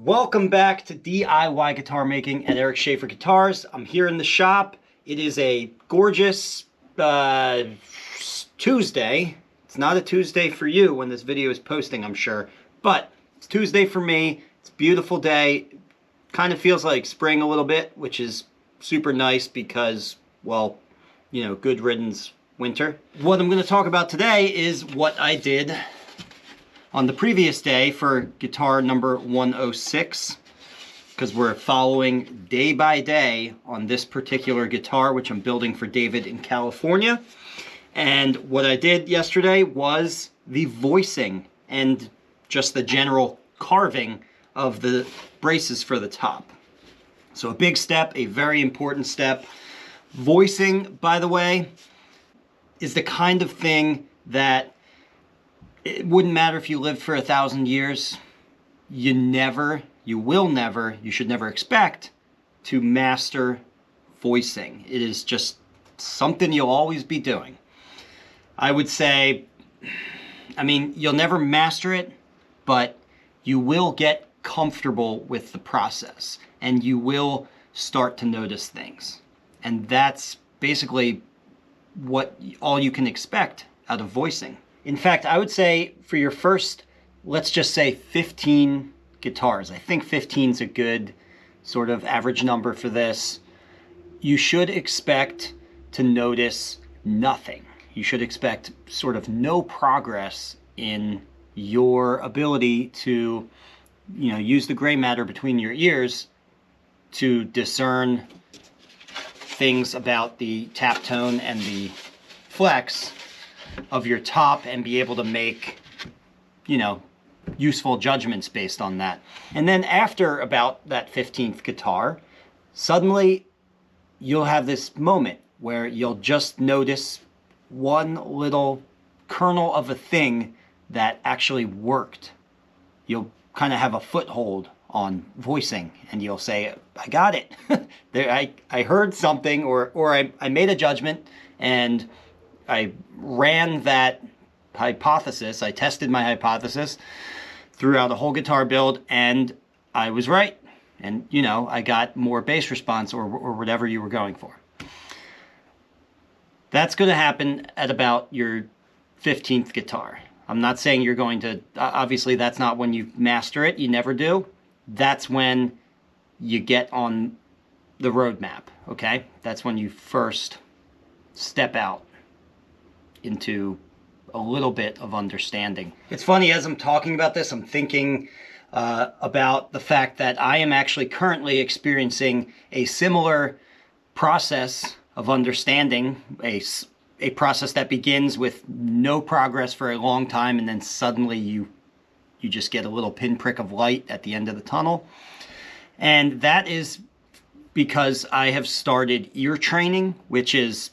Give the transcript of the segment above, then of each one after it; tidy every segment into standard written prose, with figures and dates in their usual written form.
Welcome back to DIY guitar making at Eric Schaefer Guitars. I'm here in the shop. It is a gorgeous Tuesday. It's not a Tuesday for you when this video is posting, I'm sure, but it's Tuesday for me. It's a beautiful day. Kind of feels like spring a little bit, which is super nice because, well, you know, good riddance winter. What I'm going to talk about today is what I did on the previous day for guitar number 106, because we're following day by day on this particular guitar, which I'm building for David in California. And what I did yesterday was the voicing and just the general carving of the braces for the top. So a big step, a very important step. Voicing, by the way, is the kind of thing that it wouldn't matter if you lived for 1,000 years. You should never expect to master voicing. It is just something you'll always be doing. I would say, you'll never master it, but you will get comfortable with the process and you will start to notice things. And that's basically all you can expect out of voicing. In fact, I would say for your first, let's just say 15 guitars, I think 15 is a good sort of average number for this. You should expect to notice nothing. You should expect sort of no progress in your ability to, use the gray matter between your ears to discern things about the tap tone and the flex of your top and be able to make, useful judgments based on that. And then after about that 15th guitar, suddenly you'll have this moment where you'll just notice one little kernel of a thing that actually worked. You'll kind of have a foothold on voicing and you'll say, I got it. I heard something or I made a judgment and I ran that hypothesis, I tested my hypothesis throughout a whole guitar build and I was right. And, I got more bass response or whatever you were going for. That's going to happen at about your 15th guitar. I'm not saying you're going to, obviously that's not when you master it, you never do. That's when you get on the roadmap, okay? That's when you first step out into a little bit of understanding. It's funny, as I'm talking about this, I'm thinking about the fact that I am actually currently experiencing a similar process of understanding, a process that begins with no progress for a long time and then suddenly you just get a little pinprick of light at the end of the tunnel. And that is because I have started ear training, which is,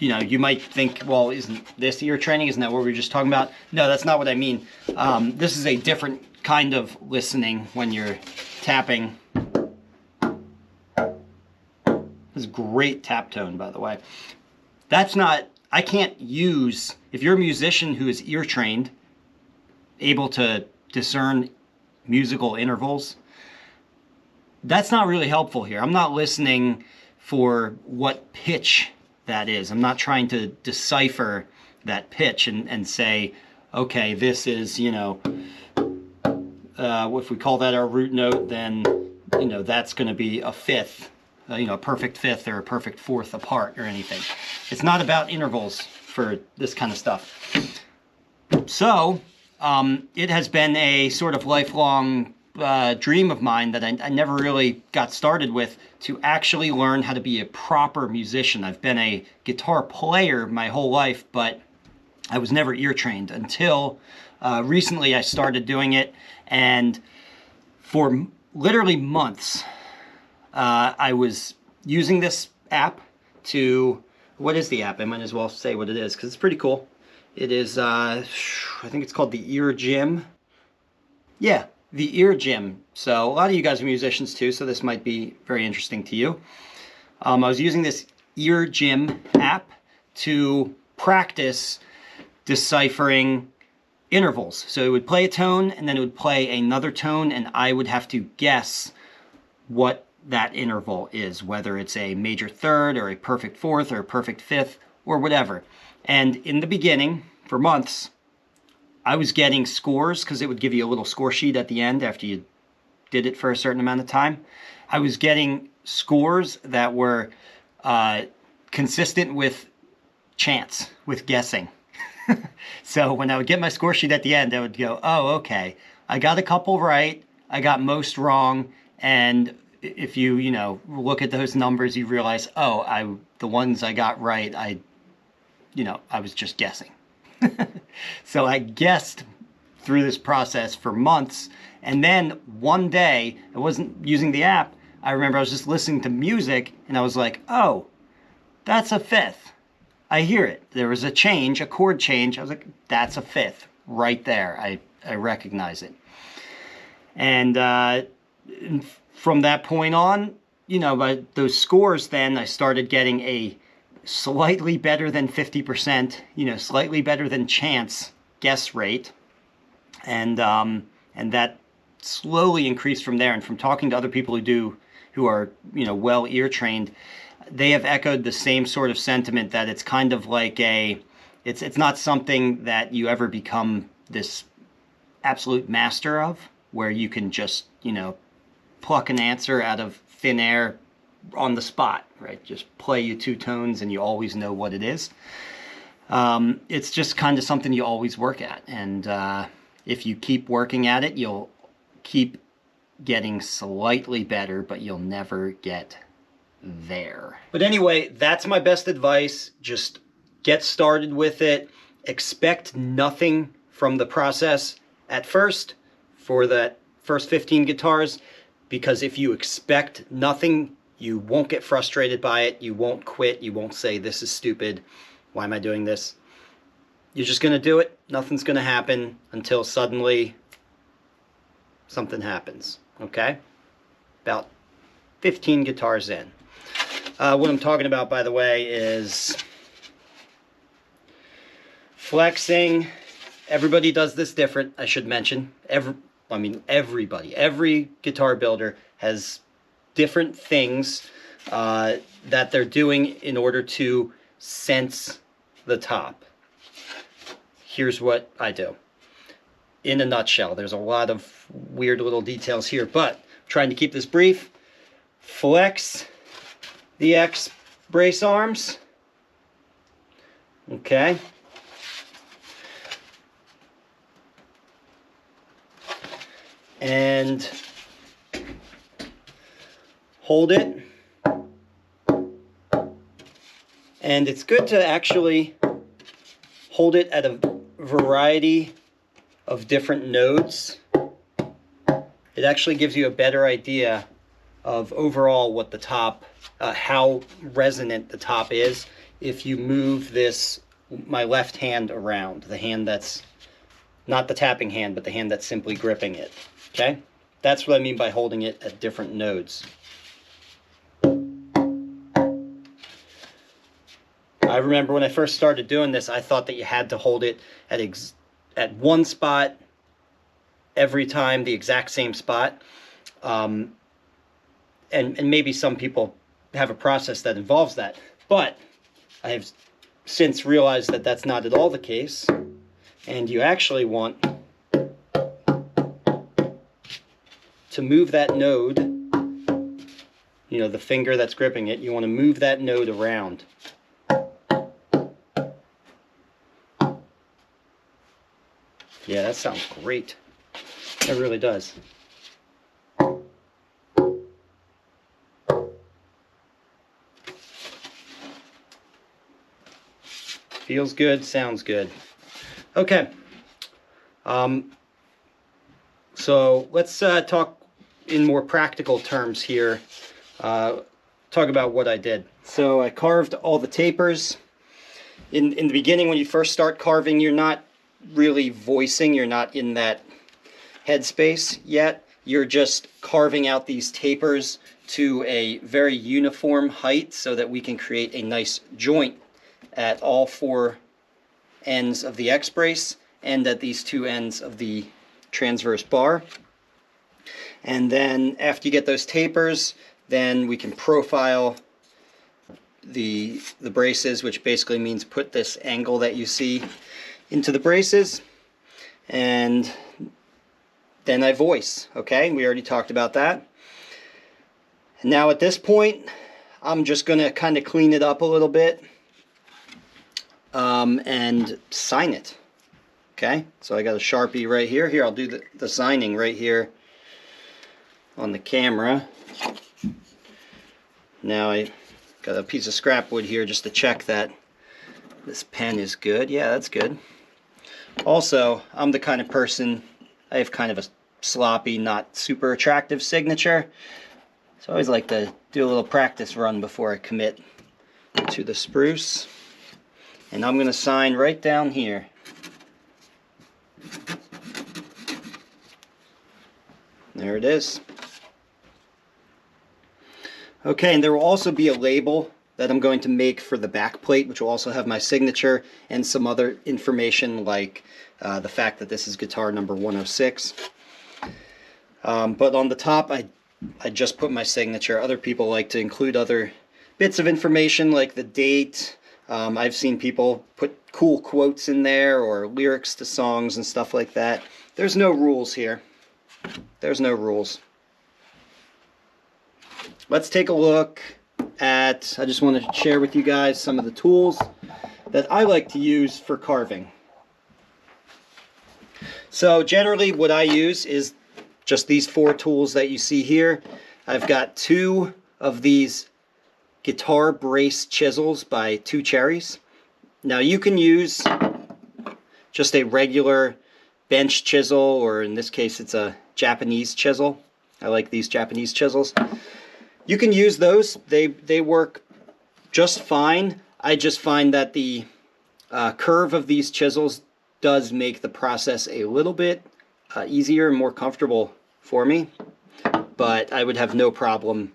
you might think, well, isn't this ear training? Isn't that what we were just talking about? No, that's not what I mean. This is a different kind of listening when you're tapping. This is great tap tone, by the way. I can't use, if you're a musician who is ear trained, able to discern musical intervals, that's not really helpful here. I'm not listening for what pitch that is. I'm not trying to decipher that pitch and say, okay, this is, if we call that our root note, then, that's going to be a fifth, a perfect fifth or a perfect fourth apart or anything. It's not about intervals for this kind of stuff. So, it has been a sort of lifelong dream of mine that I never really got started with, to actually learn how to be a proper musician. I've been a guitar player my whole life, but I was never ear trained until recently I started doing it. And for literally months, I was using this app to, what is the app? I might as well say what it is because it's pretty cool. It is, I think it's called the Ear Gym. Yeah, the Ear Gym. So a lot of you guys are musicians too, so this might be very interesting to you. I was using this Ear Gym app to practice deciphering intervals. So it would play a tone and then it would play another tone, and I would have to guess what that interval is, whether it's a major third or a perfect fourth or a perfect fifth or whatever. And in the beginning, for months, I was getting scores because it would give you a little score sheet at the end after you did it for a certain amount of time. I was getting scores that were consistent with chance, with guessing. So when I would get my score sheet at the end, I would go, oh, okay, I got a couple right, I got most wrong, and if you look at those numbers, you realize, oh, the ones I got right, I was just guessing. So I guessed through this process for months, and then one day, I wasn't using the app, I remember I was just listening to music, and I was like, oh, that's a fifth. I hear it. There was a change, a chord change. I was like, that's a fifth right there. I recognize it. And from that point on, by those scores, then I started getting a slightly better than 50%, slightly better than chance guess rate. And that slowly increased from there. And from talking to other people who are, well ear trained, they have echoed the same sort of sentiment that it's kind of like it's not something that you ever become this absolute master of, where you can just, pluck an answer out of thin air on the spot, right? Just play you two tones and you always know what it is. It's just kind of something you always work at. And if you keep working at it, you'll keep getting slightly better, but you'll never get there. But anyway, that's my best advice. Just get started with it. Expect nothing from the process at first for that first 15 guitars, because if you expect nothing, you won't get frustrated by it. You won't quit. You won't say, this is stupid. Why am I doing this? You're just going to do it. Nothing's going to happen until suddenly something happens. Okay? About 15 guitars in. What I'm talking about, by the way, is flexing. Everybody does this different, I should mention. Everybody. Every guitar builder has different things that they're doing in order to sense the top. Here's what I do. In a nutshell, there's a lot of weird little details here, but I'm trying to keep this brief. Flex the X brace arms. Okay. And hold it. And it's good to actually hold it at a variety of different nodes. It actually gives you a better idea of overall what the top, how resonant the top is if you move my left hand around, the hand that's not the tapping hand, but the hand that's simply gripping it. Okay? That's what I mean by holding it at different nodes. I remember when I first started doing this, I thought that you had to hold it at one spot every time, the exact same spot. And maybe some people have a process that involves that. But I have since realized that that's not at all the case. And you actually want to move that node, the finger that's gripping it, you want to move that node around. Yeah, that sounds great. It really does. Feels good, sounds good. Okay. So let's talk in more practical terms here. Talk about what I did. So I carved all the tapers. In the beginning, when you first start carving, you're not really voicing, you're not in that headspace yet. You're just carving out these tapers to a very uniform height so that we can create a nice joint at all four ends of the X brace, and at these two ends of the transverse bar. And then after you get those tapers, then we can profile the braces, which basically means put this angle that you see into the braces. And then I voice, okay? We already talked about that. And now at this point, I'm just going to kind of clean it up a little bit and sign it. Okay, so I got a Sharpie right here. Here, I'll do the signing right here on the camera. Now I got a piece of scrap wood here just to check that this pen is good. Yeah, that's good. Also, I'm the kind of person, I have kind of a sloppy, not super attractive signature. So I always like to do a little practice run before I commit to the spruce. And I'm going to sign right down here. There it is. Okay, and there will also be a label that I'm going to make for the back plate, which will also have my signature and some other information, like the fact that this is guitar number 106. But on the top, I just put my signature. Other people like to include other bits of information like the date. I've seen people put cool quotes in there or lyrics to songs and stuff like that. There's no rules here. There's no rules. Let's take a look at, I just want to share with you guys some of the tools that I like to use for carving. So generally what I use is just these 4 tools that you see here. I've got 2 of these guitar brace chisels by 2 Cherries. Now you can use just a regular bench chisel, or in this case it's a Japanese chisel. I like these Japanese chisels. You can use those. They work just fine. I just find that the curve of these chisels does make the process a little bit easier and more comfortable for me, but I would have no problem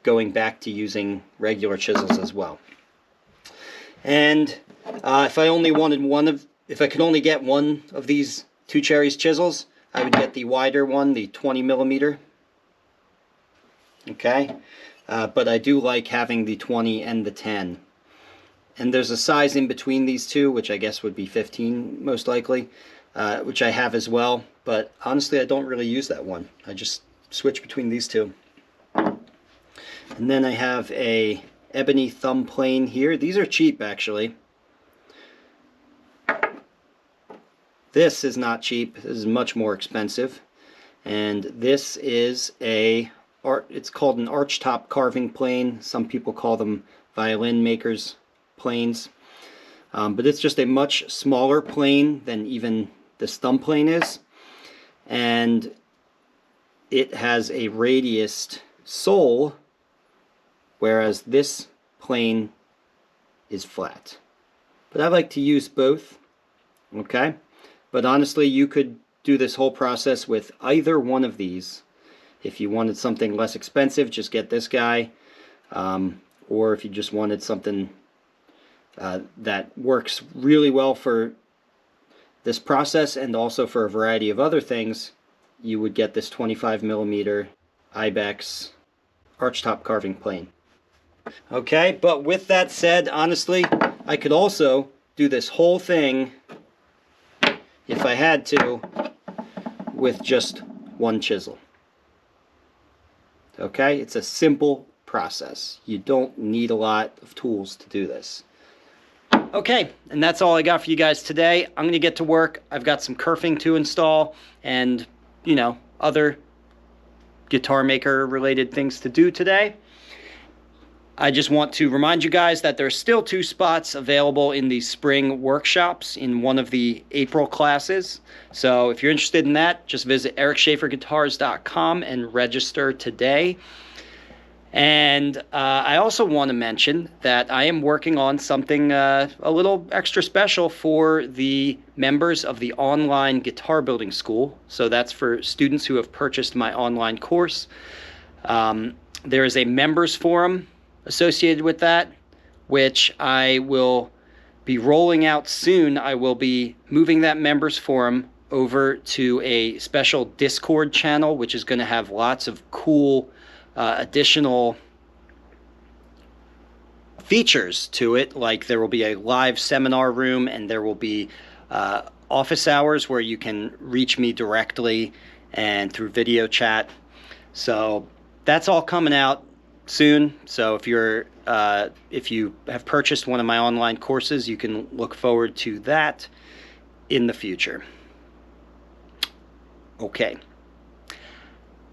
going back to using regular chisels as well. And if I only wanted if I could only get one of these 2 Cherries chisels, I would get the wider one, the 20mm. Okay, but I do like having the 20 and the 10. And there's a size in between these two, which I guess would be 15 most likely, which I have as well. But honestly, I don't really use that one. I just switch between these two. And then I have a ebony thumb plane here. These are cheap, actually. This is not cheap. This is much more expensive. And this is it's called an archtop carving plane. Some people call them violin makers planes. But it's just a much smaller plane than even this thumb plane is. And it has a radiused sole, whereas this plane is flat. But I like to use both. Okay? But honestly, you could do this whole process with either one of these. If you wanted something less expensive, just get this guy. Or if you just wanted something that works really well for this process and also for a variety of other things, you would get this 25mm Ibex archtop carving plane. Okay, but with that said, honestly, I could also do this whole thing, if I had to, with just one chisel. Okay, it's a simple process. You don't need a lot of tools to do this. Okay, and that's all I got for you guys today. I'm going to get to work. I've got some kerfing to install and, you know, other guitar maker related things to do today. I just want to remind you guys that there are still 2 spots available in the spring workshops in one of the April classes. So if you're interested in that, just visit ericschaferguitars.com and register today. And I also want to mention that I am working on something a little extra special for the members of the online guitar building school. So that's for students who have purchased my online course. There is a members forum associated with that, which I will be rolling out soon. I will be moving that members forum over to a special Discord channel, which is going to have lots of cool additional features to it. Like there will be a live seminar room, and there will be office hours where you can reach me directly and through video chat. So that's all coming out soon. So if you have purchased one of my online courses, you can look forward to that in the future. Okay,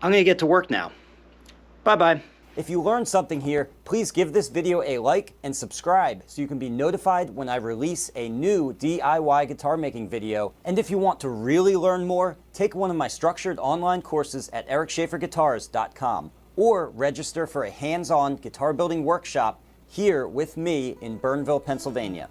I'm gonna get to work now. Bye-bye. If you learned something here, please give this video a like and subscribe so you can be notified when I release a new DIY guitar making video. And if you want to really learn more, take one of my structured online courses at ericschaferguitars.com or register for a hands-on guitar building workshop here with me in Burnville, Pennsylvania.